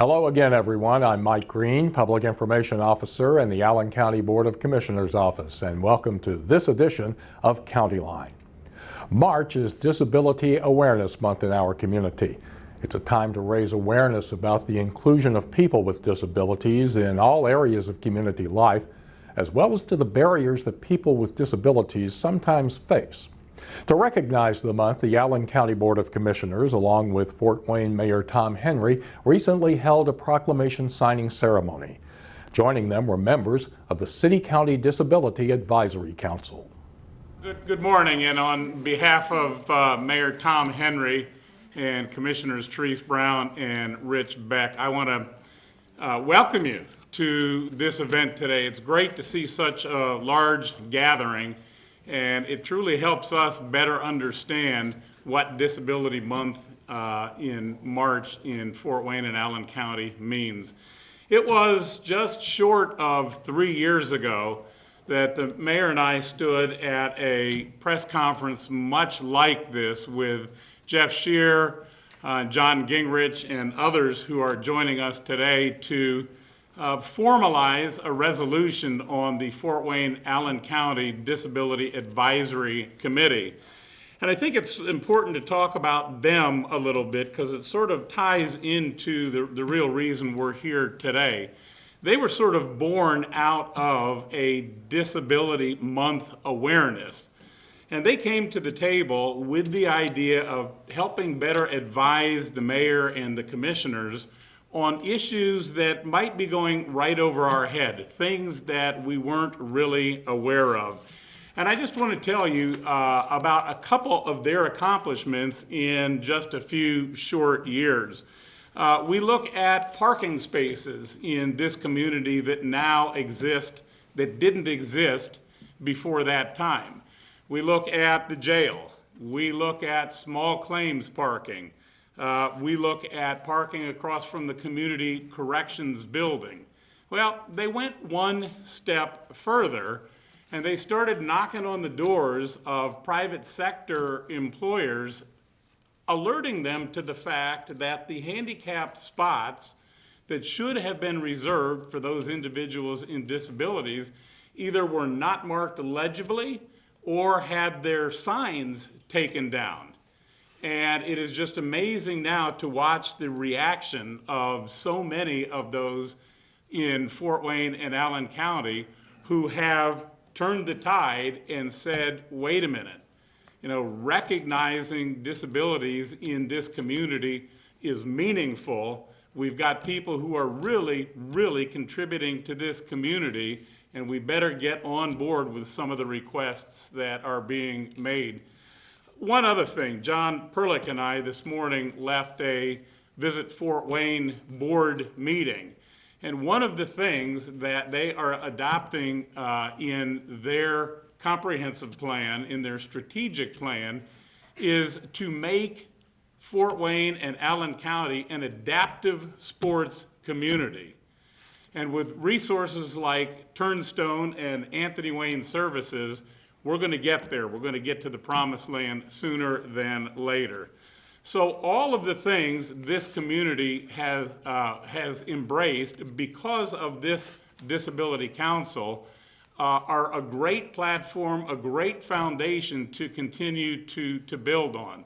Hello again, everyone. I'm Mike Green, Public Information Officer in the Allen County Board of Commissioners office, and welcome to this edition of County Line. March is Disability Awareness Month in our community. It's a time to raise awareness about the inclusion of people with disabilities in all areas of community life, as well as to the barriers that people with disabilities sometimes face. To recognize the month, the Allen County Board of Commissioners, along with Fort Wayne Mayor Tom Henry, recently held a proclamation signing ceremony. Joining them were members of the City-County Disability Advisory Council. Good morning, and on behalf of Mayor Tom Henry and Commissioners Therese Brown and Rich Beck, I want to welcome you to this event today. It's great to see such a large gathering, and it truly helps us better understand what Disability Month in March in Fort Wayne and Allen County means. It was just short of 3 years ago that the mayor and I stood at a press conference much like this with Jeff Shear, John Gingrich, and others who are joining us today to formalize a resolution on the Fort Wayne-Allen County Disability Advisory Committee. And I think it's important to talk about them a little bit because it sort of ties into the real reason we're here today. They were sort of born out of a Disability Month awareness. And they came to the table with the idea of helping better advise the mayor and the commissioners on issues that might be going right over our head, things that we weren't really aware of. And I just want to tell you about a couple of their accomplishments in just a few short years. We look at parking spaces in this community that now exist, that didn't exist before that time. We look at the jail. We look at small claims parking. We look at parking across from the community corrections building. Well, they went one step further and they started knocking on the doors of private sector employers, alerting them to the fact that the handicapped spots that should have been reserved for those individuals in disabilities either were not marked legibly or had their signs taken down. And it is just amazing now to watch the reaction of so many of those in Fort Wayne and Allen County who have turned the tide and said, wait a minute, recognizing disabilities in this community is meaningful. We've got people who are really, really contributing to this community, and we better get on board with some of the requests that are being made. One other thing, John Perlick and I this morning left a Visit Fort Wayne board meeting. And one of the things that they are adopting in their comprehensive plan, in their strategic plan, is to make Fort Wayne and Allen County an adaptive sports community. And with resources like Turnstone and Anthony Wayne Services, we're going to get there. We're going to get to the promised land sooner than later. So all of the things this community has embraced because of this Disability Council are a great platform, a great foundation to continue to build on.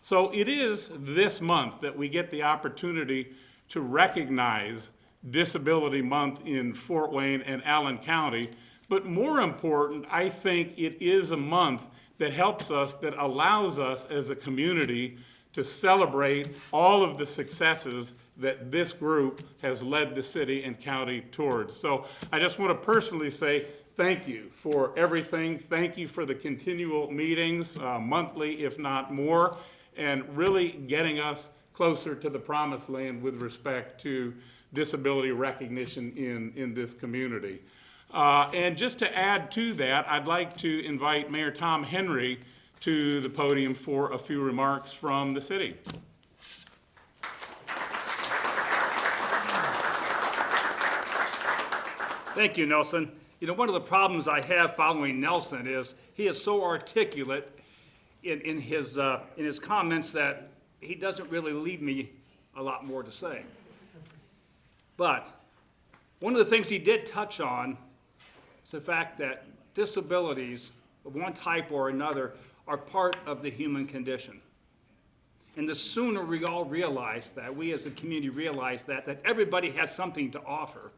So it is this month that we get the opportunity to recognize Disability Month in Fort Wayne and Allen County. But more important, I think it is a month that helps us, that allows us as a community to celebrate all of the successes that this group has led the city and county towards. So I just want to personally say thank you for everything. Thank you for the continual meetings, monthly if not more, and really getting us closer to the promised land with respect to disability recognition in this community. And just to add to that, I'd like to invite Mayor Tom Henry to the podium for a few remarks from the city. Thank you, Nelson. One of the problems I have following Nelson is he is so articulate in his comments that he doesn't really leave me a lot more to say. But one of the things he did touch on is the fact that disabilities of one type or another are part of the human condition. And the sooner we all realize that, we as a community realize that everybody has something to offer,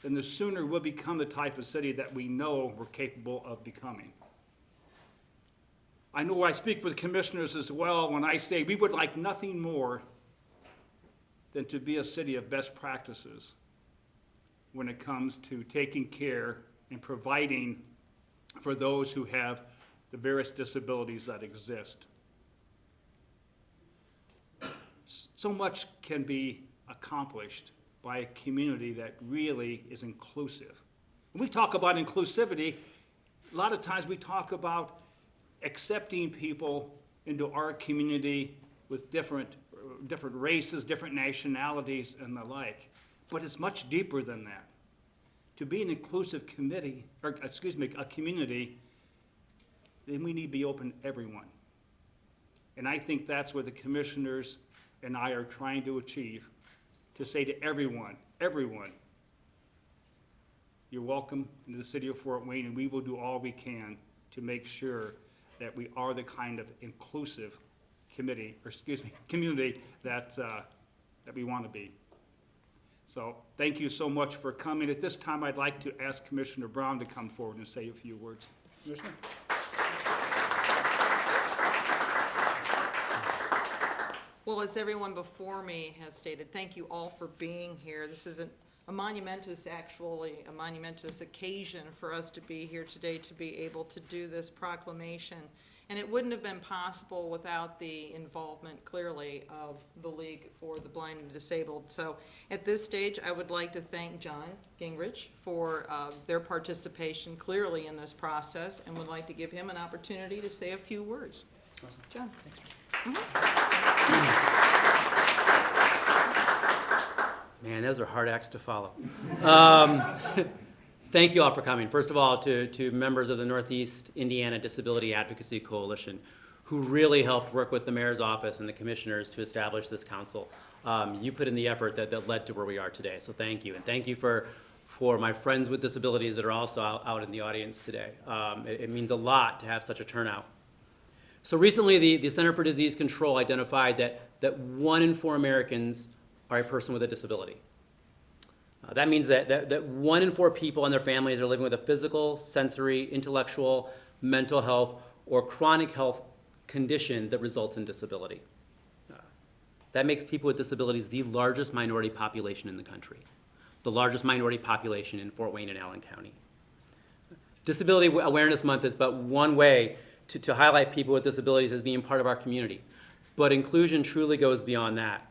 then the sooner we'll become the type of city that we know we're capable of becoming. I know I speak for the commissioners as well when I say we would like nothing more than to be a city of best practices when it comes to taking care and providing for those who have the various disabilities that exist. So much can be accomplished by a community that really is inclusive. When we talk about inclusivity, a lot of times we talk about accepting people into our community with different races, different nationalities, and the like. But it's much deeper than that. To be an inclusive a community, then we need to be open to everyone. And I think that's what the commissioners and I are trying to achieve, to say to everyone, you're welcome into the city of Fort Wayne, and we will do all we can to make sure that we are the kind of inclusive community that we want to be. So thank you so much for coming. At this time, I'd like to ask Commissioner Brown to come forward and say a few words. Commissioner? Well, as everyone before me has stated, thank you all for being here. This is a monumentous occasion for us to be here today, to be able to do this proclamation. And it wouldn't have been possible without the involvement, clearly, of the League for the Blind and Disabled. So at this stage, I would like to thank John Gingrich for their participation clearly in this process, and would like to give him an opportunity to say a few words. Awesome. John. Thanks. Man, those are hard acts to follow. Thank you all for coming. First of all, to members of the Northeast Indiana Disability Advocacy Coalition, who really helped work with the mayor's office and the commissioners to establish this council. You put in the effort that led to where we are today, so thank you. And thank you for my friends with disabilities that are also out in the audience today. It means a lot to have such a turnout. So recently, the Center for Disease Control identified that 1 in 4 Americans are a person with a disability. That means that 1 in 4 people and their families are living with a physical, sensory, intellectual, mental health, or chronic health condition that results in disability. That makes people with disabilities the largest minority population in the country, the largest minority population in Fort Wayne and Allen County. Disability Awareness Month is but one way to highlight people with disabilities as being part of our community. But inclusion truly goes beyond that.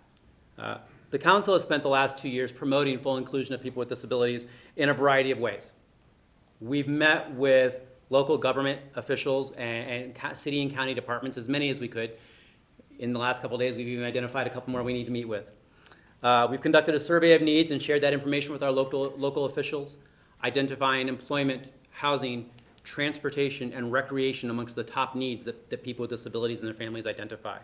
The council has spent the last 2 years promoting full inclusion of people with disabilities in a variety of ways. We've met with local government officials and city and county departments, as many as we could. In the last couple of days, we've even identified a couple more we need to meet with. We've conducted a survey of needs and shared that information with our local officials, identifying employment, housing, transportation, and recreation amongst the top needs that people with disabilities and their families identify.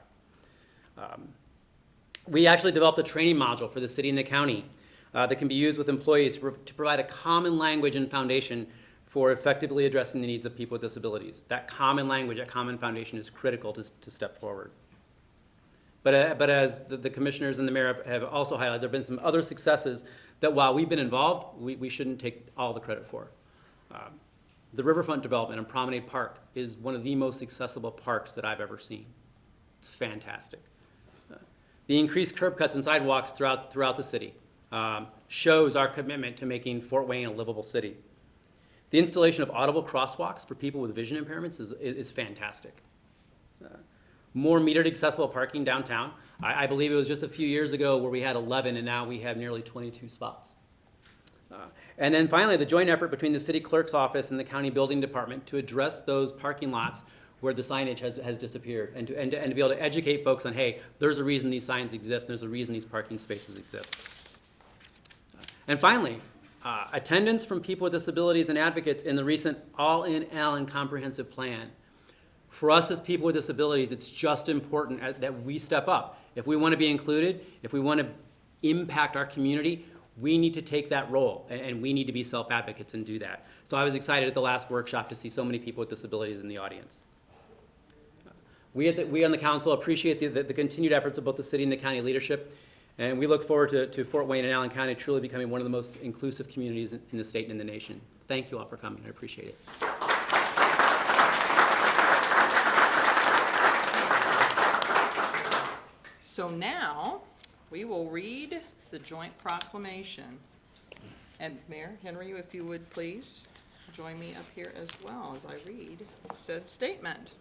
We actually developed a training module for the city and the county that can be used with employees to provide a common language and foundation for effectively addressing the needs of people with disabilities. That common language, that common foundation is critical to step forward. But as the commissioners and the mayor have also highlighted, there have been some other successes that while we've been involved, we shouldn't take all the credit for. The riverfront development in Promenade Park is one of the most accessible parks that I've ever seen. It's fantastic. The increased curb cuts and sidewalks throughout the city shows our commitment to making Fort Wayne a livable city. The installation of audible crosswalks for people with vision impairments is fantastic. More metered accessible parking downtown. I believe it was just a few years ago where we had 11 and now we have nearly 22 spots. And then finally, the joint effort between the city clerk's office and the county building department to address those parking lots where the signage has disappeared, and to be able to educate folks on, hey, there's a reason these signs exist, and there's a reason these parking spaces exist. And finally, attendance from people with disabilities and advocates in the recent All-in Allen Comprehensive Plan. For us as people with disabilities, it's just important that we step up. If we want to be included, if we want to impact our community, we need to take that role, and we need to be self-advocates and do that. So I was excited at the last workshop to see so many people with disabilities in the audience. We on the council appreciate the continued efforts of both the city and the county leadership, and we look forward to Fort Wayne and Allen County truly becoming one of the most inclusive communities in the state and in the nation. Thank you all for coming. I appreciate it. So now, we will read the joint proclamation. And Mayor Henry, if you would please join me up here as well as I read said statement.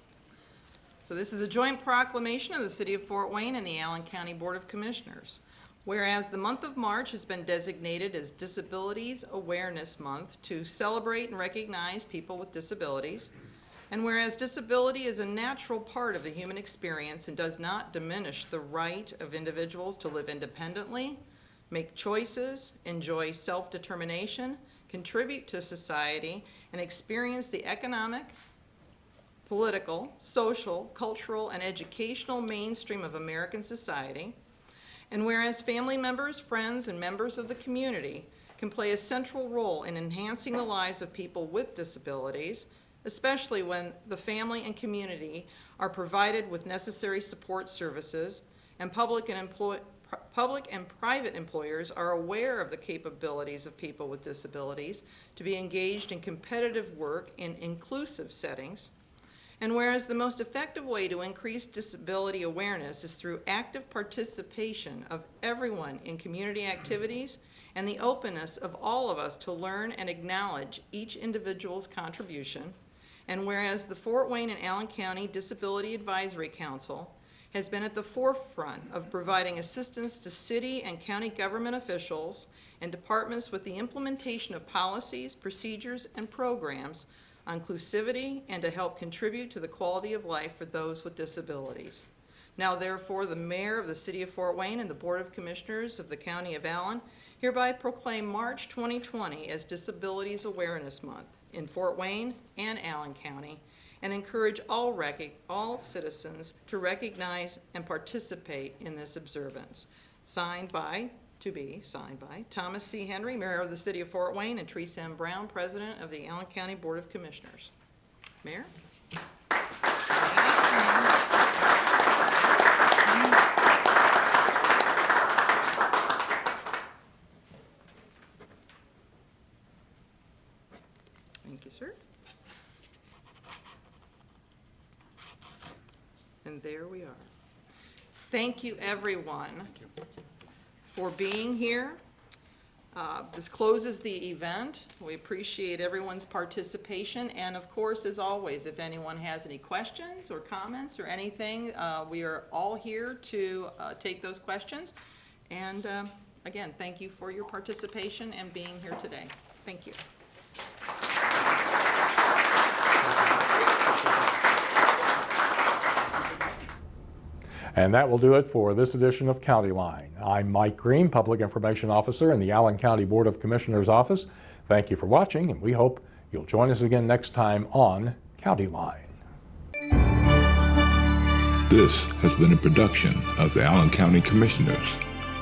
So this is a joint proclamation of the City of Fort Wayne and the Allen County Board of Commissioners. Whereas the month of March has been designated as Disabilities Awareness Month to celebrate and recognize people with disabilities, and whereas disability is a natural part of the human experience and does not diminish the right of individuals to live independently, make choices, enjoy self-determination, contribute to society, and experience the economic, political, social, cultural, and educational mainstream of American society, and whereas family members, friends, and members of the community can play a central role in enhancing the lives of people with disabilities, especially when the family and community are provided with necessary support services, and public and private employers are aware of the capabilities of people with disabilities to be engaged in competitive work in inclusive settings. And whereas the most effective way to increase disability awareness is through active participation of everyone in community activities and the openness of all of us to learn and acknowledge each individual's contribution, and whereas the Fort Wayne and Allen County Disability Advisory Council has been at the forefront of providing assistance to city and county government officials and departments with the implementation of policies, procedures, and programs on inclusivity and to help contribute to the quality of life for those with disabilities. Now therefore, the Mayor of the City of Fort Wayne and the Board of Commissioners of the County of Allen hereby proclaim March 2020 as Disabilities Awareness Month in Fort Wayne and Allen County, and encourage all citizens to recognize and participate in this observance. To be signed by Thomas C. Henry, Mayor of the City of Fort Wayne, and Teresa M. Brown, President of the Allen County Board of Commissioners. Mayor? Thank you, sir. And there we are. Thank you, everyone, for being here. This closes the event. We appreciate everyone's participation, and of course, as always, if anyone has any questions or comments or anything, we are all here to take those questions. And again, thank you for your participation and being here today. Thank you. And that will do it for this edition of County Line. I'm Mike Green, Public Information Officer in the Allen County Board of Commissioners office. Thank you for watching, and we hope you'll join us again next time on County Line. This has been a production of the Allen County Commissioners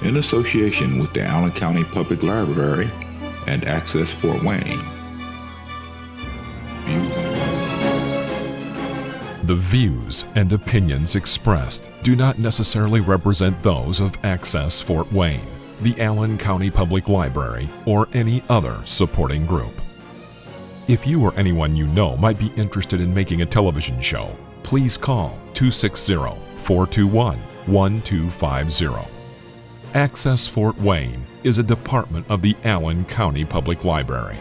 in association with the Allen County Public Library and Access Fort Wayne. The views and opinions expressed do not necessarily represent those of Access Fort Wayne, the Allen County Public Library, or any other supporting group. If you or anyone you know might be interested in making a television show, please call 260-421-1250. Access Fort Wayne is a department of the Allen County Public Library.